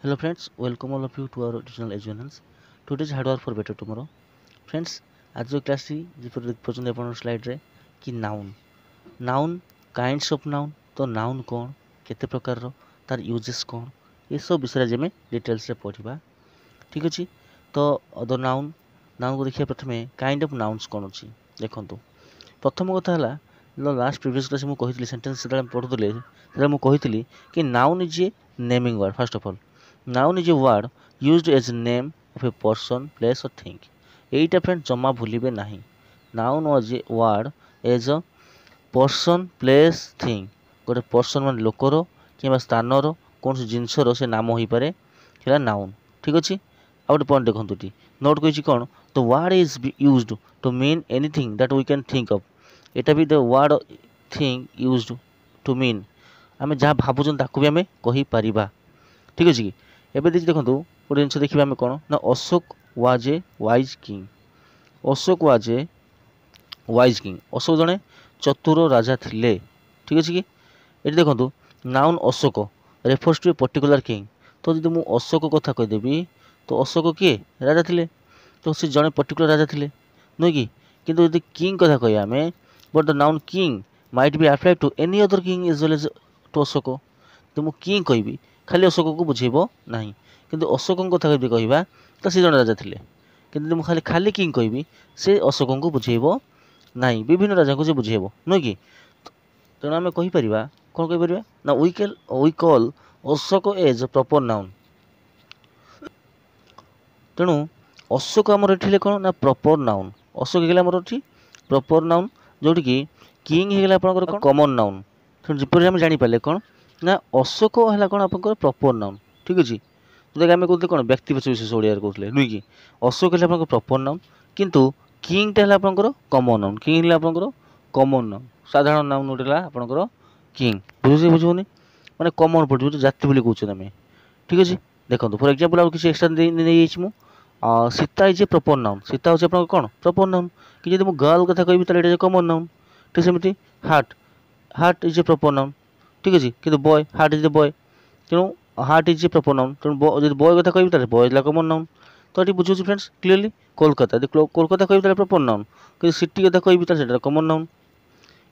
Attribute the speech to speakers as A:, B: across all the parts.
A: Hello friends, welcome all of you to our digital educations. Today's hard work for better tomorrow. Friends, आज जो class T ଯେପରି ଦେଖୁଛନ୍ତି ଆପଣ ସ୍ଲାଇଡରେ କି noun kinds of noun ତ noun କ'ଣ କେତେ ପ୍ରକାରର ତାର ୟୁଜେସ୍ କ'ଣ ଏସବୁ ବିଷୟରେ ଆଜି ଆମେ ଡିଟେଲ୍ସରେ ପଢ଼ିବା ଠିକ୍ ଅଛି। ତ ଅଦର ନାଉନ୍କୁ ଦେଖିବା ପ୍ରଥମେ କାଇଣ୍ଡ ଅଫ୍ ନାଉନ୍ସ କ'ଣ ଅଛି ଦେଖନ୍ତୁ। ପ୍ରଥମ କଥା ହେଲା ଲାଷ୍ଟ ପ୍ରିଭିୟସ୍ କ୍ଲାସ୍ ମୁଁ କହିଥିଲି ସେଣ୍ଟେନ୍ସ ଯେତେବେଳେ ପଢ଼ୁଥିଲେ ସେତେବେଳେ ମୁଁ କହିଥିଲି କି noun is a naming word. First of all noun is a word used as name of a person place और थिंग। यहीटा फ्रेंड जमा भूलिबे नहीं। Noun was a word as a person place thing. गोटे पर्सन मान लोकर कि स्थानर कौन जिनसर से नाम हो पारे सेटा नाउन ठीक अच्छे। आ गए पॉइंट देखो ये नोट कही कौन the word is used to mean anything that we can think of. एटा भी the word thing used to mean आम जहाँ भावुन ताकू भी आम कहीपर ठीक अच्छे कि एबे देखो गोटे जिन देखा आम कौन ना Ashok was a wise king. Ashok was a wise king Ashok जड़े चतुर राजा थिले ठीक अच्छे कि ये देखो noun Ashok refers to a particular king. तो जब मुझे अशोक कथा कहीदेवी तो अशोक किए राजा थिले तो सी जड़े पर्टिकुलर राजा थिले नुह कि किंतु यदि किंग कथा कह आम but the noun king might be applied to any other king is well as to Ashok. तो मुझे किंग कहि खाली अशोक को बुझेब ना कि अशोक कथा कहवा तो सी जन राजा थे कि मुझे खाली किंग कहि से अशोक को बुझेब ना विभिन्न राजा को बुझेब नुह कि तेणु आम कहीपर कौन कहीपर ना we call Ashok as proper noun. तेणु अशोक आमर ये कौन ना प्रॉपर नाउन अशोक होगा आमर ये प्रॉपर नाउन जोटि कि किंग होगा आप कॉमन नाउन। तेणु जपरी आम जापारे कौन ना अशोक है कौन आप प्रॉपर नाउन ठीक अच्छे। जो आम कहते कौन व्यक्तिगत विशेष ओडिया कहते नुह कि अशोक है आप प्रॉपर नाउन किंतु किंगटा है आप कॉमन नाउन। किंग है आप कॉमन नाउन साधारण नाउन गोटे आपंकर किंग बुझे बुझे माने कॉमन पड़े जाति बोली कहते आम ठीक अच्छे। देखो फॉर एग्जांपल आउ किसी एक्सट्रा नहीं Sita is a proper noun. Sita हूँ आप कौन प्रॉपर नाउन कि जब मुझे गर्ल कथा कहि तो ये कॉमन नाउन ठीक सेमती Hart Hart is a proper noun ठीक अच्छे कि boy Hart is the boy तेणु Hart is a proper noun तेणु जब बॉय कथा कहि बॉय इज कॉमन नाउन। तो ये बुझे फ्रेंड्स क्लीयरली कोलकाता कोलकाता कहि प्रॉपर नाउन कि सिटी कथा कहि कॉमन नाउन।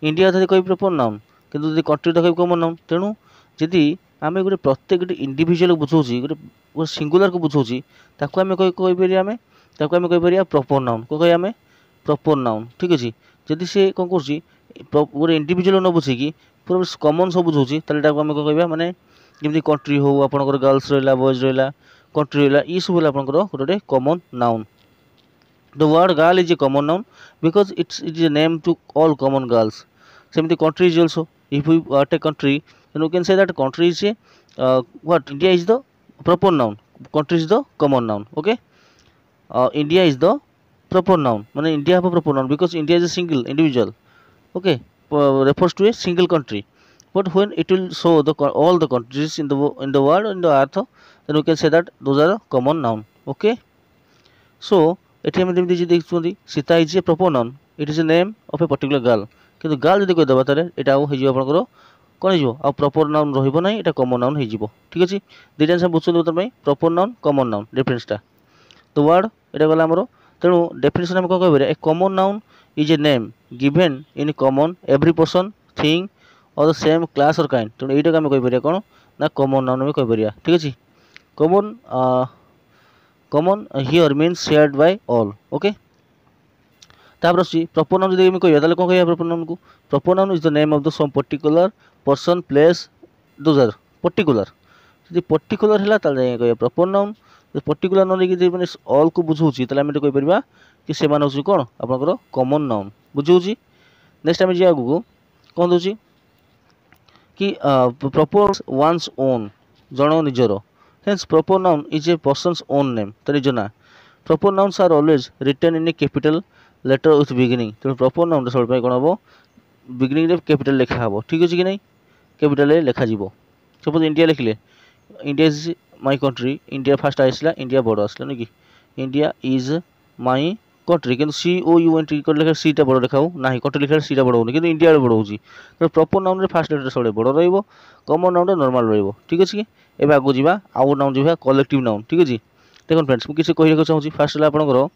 A: इंडिया कथा कहि प्रॉपर नाउन कि कंट्री कथा कहि कॉमन नाउन। तेणु जदि आम गोटे प्रत्येक गोटे इंडिविजुअल बुझाऊँ गोटे सिंगुलर को बुझाऊँ ताको आम कहीपर आम कहीपर प्रॉपर नाउन को कह आम प्रॉपर नाउन ठीक अच्छे। जदि से कौन कर गोटे इंडिविजुअल न बुझे पूरा कॉमन सब बुझाऊँ तो आम कह माने जमी कंट्री हो आपंकर गर्ल्स रहा बॉयज रहा कंट्री रहा ये सब आपंकर गोटे common noun. The word girl is a common noun because it's is a name to all common girls. सेमती country is also if we take country then we can say that country is a what India is the proper noun, country is the common noun, okay. India is the proper noun माने India have a proper noun because India is a single individual, okay, refers to a single country. But when it will show the all the countries in the world in the earth then we can say that those are a common noun, okay. So एठी हम जेमि देखुछंती Sita is a proper noun it is a name of a particular girl किंतु girl जदि कहि दबा तारे एटा हो हिजो आपनकर कौन हो प्रॉपर नाउन रहिबो नाही एटा कॉमन नाउन हो ठीक अच्छे। दुईटा जिन बुझुं बर्तमान प्रॉपर नाउन कॉमन नाउन डिफरेंसटा तो वर्ड एटा गला आमर। तेणु डेफिनेशन आम कौन कह A common noun is a name given in common every person thing or the same class or kind. तेणु यहीटा आम कहीपर कौन ना कॉमन नाउन आम कहीपर ठीक अच्छे। Common common here means shared by all, okay. तापर प्रॉपर नाउन जब कह कौन कह प्रॉपर नाउन को proper noun is the name of the some particular person place those are particular जब पर्टिकुलर है कह प्रॉपर नाउन पर्टिकुलर न लेकिन मैंने ऑल को बुझाऊँ आम कहीपर कि से कौन आप कॉमन नाउन बुझाऊँ। नेक्स्ट आम जी आगू कौन दूसरी कि प्रॉपर वन्स ओन जन निजर हेन्स proper noun is a person's own name तो निज ना। Proper nouns are always written in a capital letter with beginning तेणु प्रॉपर नाउन सब कौन हम बिगिनिंग कैपिटल लिखा हे ठीक अच्छे कि नहीं कैपिटल लिखा सपोज इंडिया लिखिले India is my country India first आसला इंडिया बड़ आसला नुह कि इंडिया इज माय कंट्री कि COUNT लिखा सीटा बड़ देखा ना कंट्री लिखा सीटा बड़ होनी कि इंडिया बड़ हो प्रॉपर नाउन रे फास्ट लेटर सब बड़ रही कॉमन नाउन नॉर्मल रही ठीक अच्छे कि एवं आगू जा आउ नाउन जा कलेक्टिव नाउन ठीक अच्छे देखो फ्रेंड्स मुझे कहना चाहूँगी फास्ट है आपंकर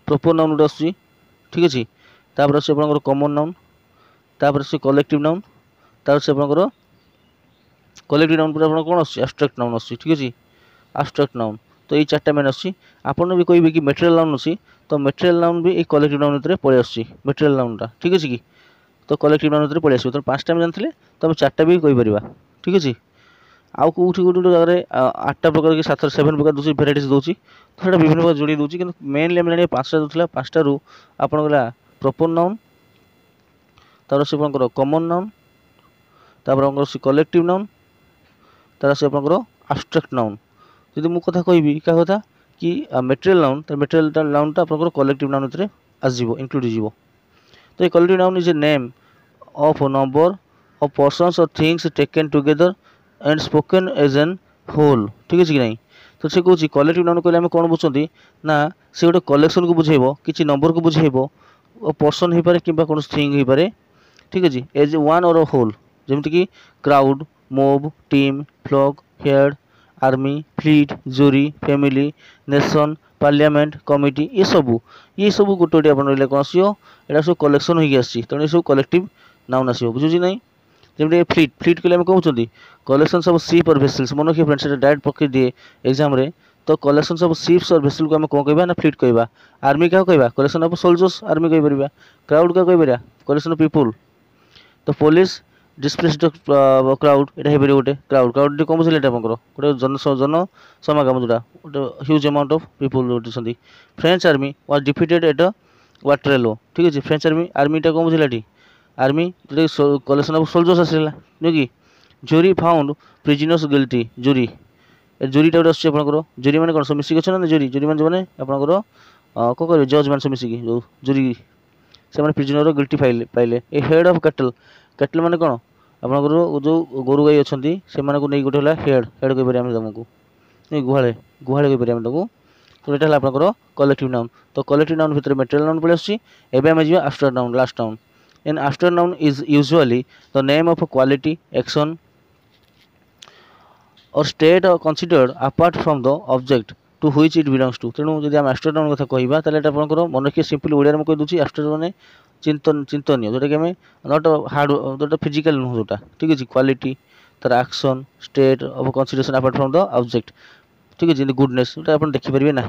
A: प्रॉपर नाउन गोटे आसूँ ठीक अच्छे तापर आस कॉमन नाउन तापर से कलेक्टिव नाउन तापर से आपंकर कलेक्टिव नाउन पर कौन आस एब्स्ट्रैक्ट नाउन आसूँ ठीक अच्छे एब्स्ट्रैक्ट नाउन तो ये चार्टा मेन आसूँ आपन भी कहे कि मटेरियल नाउन अच्छी तो मटेरियल नाउन भी कलेक्टिव नाउन भितर पलि आसूँ मटेरियल नाउनटा ठीक अच्छे कि तो कलेक्टिव नाउन भितर पलि आस तो 5टा जानते तो आम 4टा भी कहीपर ठीक अच्छे आउ कौटी गोटे जगह 8टा प्रकार कि 7 प्रकार दूसरी भेराइटीज दूसरी तो ସେଇଟା ବିଭିନ୍ନ ପ୍ରକାର ଯୋଡ଼ି दूसरी कि मेनली आम जाना 5टा दूसरा 5टारू आपन गला प्रॉपर नाउन तार से आपंकर कॉमन नाउन तापर से कलेक्टिव नाउन तार से आपंकर एब्स्ट्रैक्ट नाउन जदि मु कथा कहबी क्या कथा कि मटेरियल नाउन तो मटेरियल नाउनटा आपंकर कलेक्टिव नाउन भितर आसो इंक्लूड हो तो ये collective noun is a name of number of persons or things taken together and spoken as an whole ठीक है कि नहीं तो से कौन कलेक्टिव नाउन कहले आम कौन बुझुँच ना से गोटे कलेक्शन को बुझेब कि नंबर को बुझेब पर्सन हो पारे कि कौन थिंग हो पारे ठीक अच्छे एज वन और होल जमीक कि crowd mob team flock herd army fleet jury family nation parliament committee ये सब गोटे गोटे आप रही कौन आसो यहाँ सब कलेक्शन होगी आसी तेणु ये सब कलेक्टिव नाउन आसो बुझुची नहीं जमी फ्लीट फ्लीट कहले कहते कलेक्शन सब शिप और भेसल्स मन रखिए फ्रेंड्स डायरेक्ट पकड़ दिए एग्जाम रे तो कलेक्शन सब शिप्स और भेसल को आम कौन कह ना फ्लीट कहवा आर्मी क्या कहवा कलेक्शन ऑफ सोल्जर्स आर्मी कहीपर क्राउड क्या कहीपर कलेक्शन ऑफ पीपुल तो पुलिस डिस्प्लेस्ड क्राउड यहाँ हो गोटे क्राउड क्राउड कौन बुझे गोटे जन समागम जोटा गोटे ह्यूज अमाउंट ऑफ पीपुल जो French army was defeated at Waterloo ठीक अच्छे फ्रेंच आर्मीटा कौन बुझे आर्मी जो कलेक्शन ऑफ सोल्जर्स आसला नुह कि jury found prisoners guilty jury जूरीटा गोटे आसकर जूरी मैंने कौन सब मिसिक अच्छा ना जूरी जूरी मैंने जो मैंने आपंकर कौन करेंगे जज मैंने सब मिसिकी जो जूरी से प्रिजनर गिल्टी पाइले ए हेड ऑफ कैटल कैटल माने कौन आपंकर जो गोरु गाई अच्छा से नहीं गोटे हेड हेड कहीपर आम तुमको गुहाड़े गुहाड़े कहीपर तुमको तो यहाँ आपंकर कलेक्टिव नाउन तो कलेक्टिव नाउन भितर मटेरियल नाउन पलि आसूँ एवं आम जा after noun last noun and after noun is usually the name of quality action or state considered apart from the object to which it belongs to तेणु जब आम आफ्टर नाउन कथा कहवा ताले आपंकर मन रखिए सिंपल ओडिया में कही दूसरी आफ्टर मैंने चिंतनीय जोटा कि नट हार्ड जोटा फिजिकल नुह जोटा ठीक अच्छे क्वालिटी तार action state of consideration apart from the object ठीक अच्छे गुडनेस जोटा आप देखिपारे ना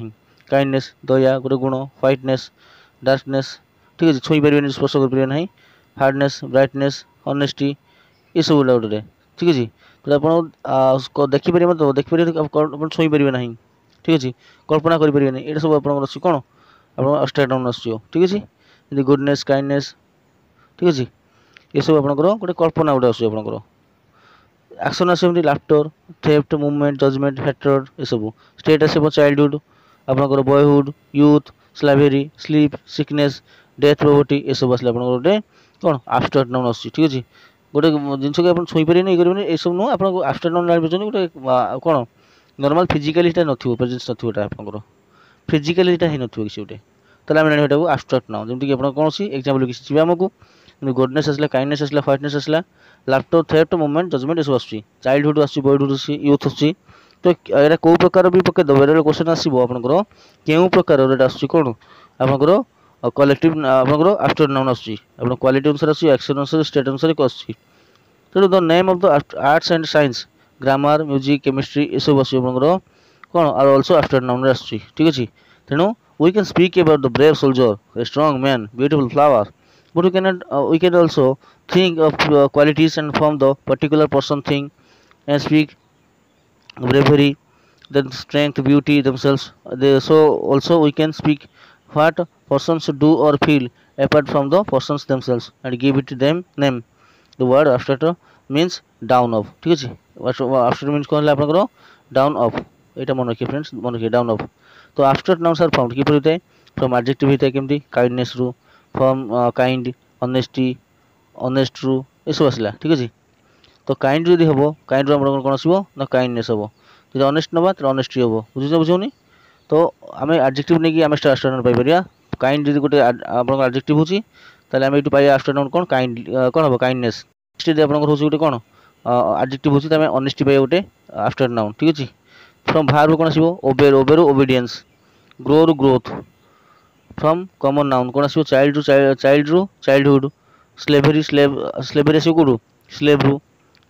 A: काइंडनेस दया गोटे गुण व्हाइटनेस डार्कनेस ठीक अच्छे छुई पारे स्पर्श करें ना हार्डनेस ब्राइटनेस ऑनेस्टी ये सब गोटे ठीक अच्छे तो आप देखिपारे मतलब देखिपारे छुई पारे ना ठीक अच्छे कल्पना करें ये सब आप कौन आप एब्स्ट्रैक्ट नाउन आसो ठीक अच्छे जैसे गुडनेस काइंडनेस ठीक अच्छे ये सब आपंकर गोटे कल्पना गोटे आस एक्शन आसमती laughter theft movement judgement hatred ये सब स्टेट आस चाइल्डहुड आपंकर boyhood youth slavery sleep sickness death poverty ये सब आसला गोटे कौन एब्स्ट्रैक्ट नाउन आस ठीक अच्छे गोटे जिनस को आप छुई पारे नहीं करेंगे ये सब नुह आप एब्स्ट्रैक्ट नाउन जान गोटे कौन normal physically no presence no आपंकर फिजिकली ही नो किसी गोटे ताला आम जाना एब्स्ट्रैक्ट नाउन जमीक आप कौन सी एग्जाम्पल किसी जी आमको गुडनेस आसला काइंडनेस आसला व्हाइटनेस आसला लाफ्टर थेफ्ट मुवमेंट जजमेंट ये सब आस चाइल्डहुड आस बॉयहुड आस यूथ आस तो यहाँ कौ प्रकार भी पकईद बेरे क्वेश्चन आसो आपंकर क्यों प्रकार आस कौन आपंकर कलेक्टिव आपंकर एब्स्ट्रैक्ट नाउन आस क्वालिटी अनुसार आस एक्शन अनुसार स्टेट अनुसार आस तेणु the name of the arts and science grammar music chemistry ये सब आसकर कौन आर ऑल्सो एब्स्ट्रैक्ट नाउन आस ठीक अच्छे तेणु we can speak about the brave soldier, a strong man, beautiful flower, but we can also think of qualities and from the particular person thing and speak bravery, then strength, beauty themselves. So also we can speak what persons do or feel apart from the persons themselves and give it to them name. The word abstract means down of. ठीक है abstract means कौन है आपन down of এটা মনে রাখি friends মনে রাখি down of तो एब्स्ट्रैक्ट नाउन आर फाउंड किपर होता है फ्रॉम एडजेक्टिव होता है केमती काइंडनेस रु फ्रॉम काइंड ऑनेस्टी ऑनेस्ट रु ये सब आसला ठीक अच्छे तो काइंड जब हम काइंड कौन आसो ना काइंडनेस हम जो ऑनेस्ट नवा तो ऑनेस्टी हम बुझे बुझौनी तो आम एडजेक्टिव नहीं कि आम आफ्टर नाउन पाइपर काइंड जब गोटे आप एडजेक्टिव होची ताले आम ये पाइबा आफ्टर नाउन कौन काइंड कौन हम काइंडनेस नेक्स्ट आप गोटे कौन एडजेक्टिव होची तो आम ऑनेस्टी पाइबा गोटे आफ्टर नाउन ठीक अच्छे फ्रॉम भार्ब कौन आसो ओबे ओबे ओबीडियंस ग्रो रु ग्रोथ फ्रॉम कॉमन नाउन कौन आसो चाइल्ड रु चाइल्डहुड स्लेभरी स्लेभरी आसो कौटू स्लेभ रु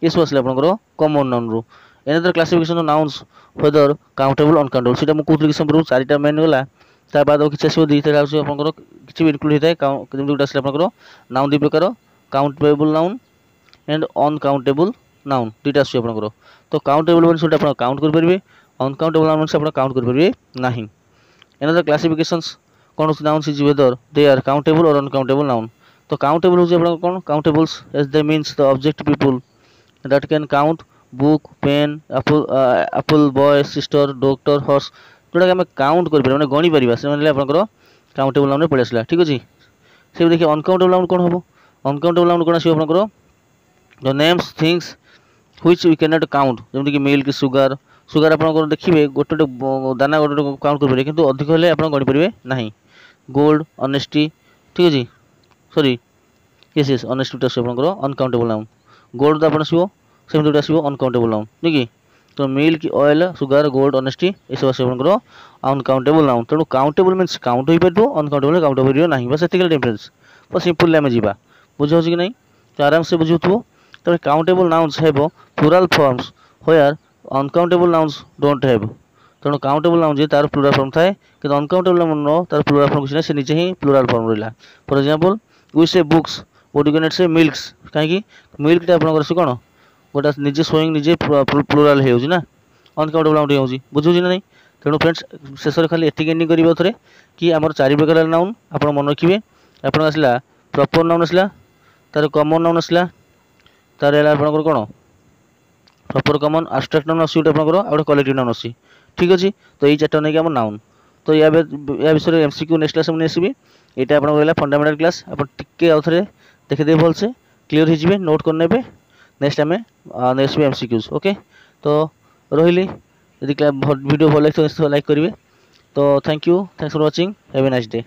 A: ये सब आसला आपंकर कॉमन नाउन रु another classification nouns whether countable uncountable सीटा मुझे कहूँ कि चारिटा मेन गला तार बाद किसी आसो दुईटा आपंकर किसी भी इनक्लूड होता है जमी गोटे आसला आपंकर नाउन दुई प्रकार countable noun and uncountable noun दुईटा आस आपंकर तो काउंटेबल मैंने सब आप काउंट करेंगे अनकाउंटेबल नाउन आप काउंट करेंगे ना एनादर क्लासिफिकेशंस कौन हो nouns is whether they are countable और अनकाउंटेबल नाउन तो काउंटेबल हो कौन countables as they means the object people that can count book pen apple boy sister doctor horse जोटा आम काउंट कर मैंने गणी पार से आपंकर काउंटेबल नाउन पड़े आसला ठीक अच्छे से देखिए अनकाउंटेबल नाउन कौन हम अनकाउंटेबल नाउन कौन आस the names things which we can not count जमीक मिल्क सुगर सुगर आप देखिए गोटे दाना गोटे काउंट करेंगे किंतु अधिक हेल्ले आप गणी पारे ना गोल्ड ऑनेस्टी ठीक अच्छे सॉरी यस यस ऑनेस्टी आस अनकाउंटेबल नाउन गोल्ड तो आप आसो सेम गोटे आसो अनकाउंटेबल नाउन नहीं कि तो milk oil sugar gold honesty ये सब आसो अनकाउंटेबल नाउन तेणु काउंटेबल मीन्स काउंट हो पार अनकाउंटेबल काउंट हो पार ना बस एतिकल डिफरेंस बस सिंपल आम जा बुझे कि नहीं तो आराम से बुझुथु तो countable nouns have plural forms where uncountable nouns don't have तेणु काउंटेबल नाउन जे तार प्लूराल फॉर्म थाए कि अनकाउंटेबल नाउन तार प्लूराल फॉर्म किसी ना से निजे ही प्लूराल फॉर्म रहा for example we say books but you can say milks कहीं मिल्क आपंकर से कौन गोटे निजे स्वयं निजे प्लूराल होना अनकाउंटेबल नाउन हो बुझे ना नहीं तेणु फ्रेंड्स शेष में खाली एतिक एंडिंग करेंगे थे कि आम चार प्रकार नाउन आप मन रखिए आप आसला प्रॉपर नाउन आसला तार कॉमन नाउन आसला तार आपंकर कौन प्रॉपर कॉमन एब्स्ट्रैक्ट नाउन आस गोटे कलेक्टिव नाउन आस ठीक अच्छे तो ये चार्टा नहीं नाउन तो या विषय में एमसीक्यू नेक्स्ट क्लास में आसबि यहाँ आप रहा फंडामेंटल क्लास आप टिके आउ थे देखिदे भलसे क्लीयर हो नोट करने नेक्स्ट आम नेक्स्ट एमसीक्यूज ओके तो रही यदि वीडियो भल लगे तो लाइक करेंगे तो thank you thanks for watching have a nice day.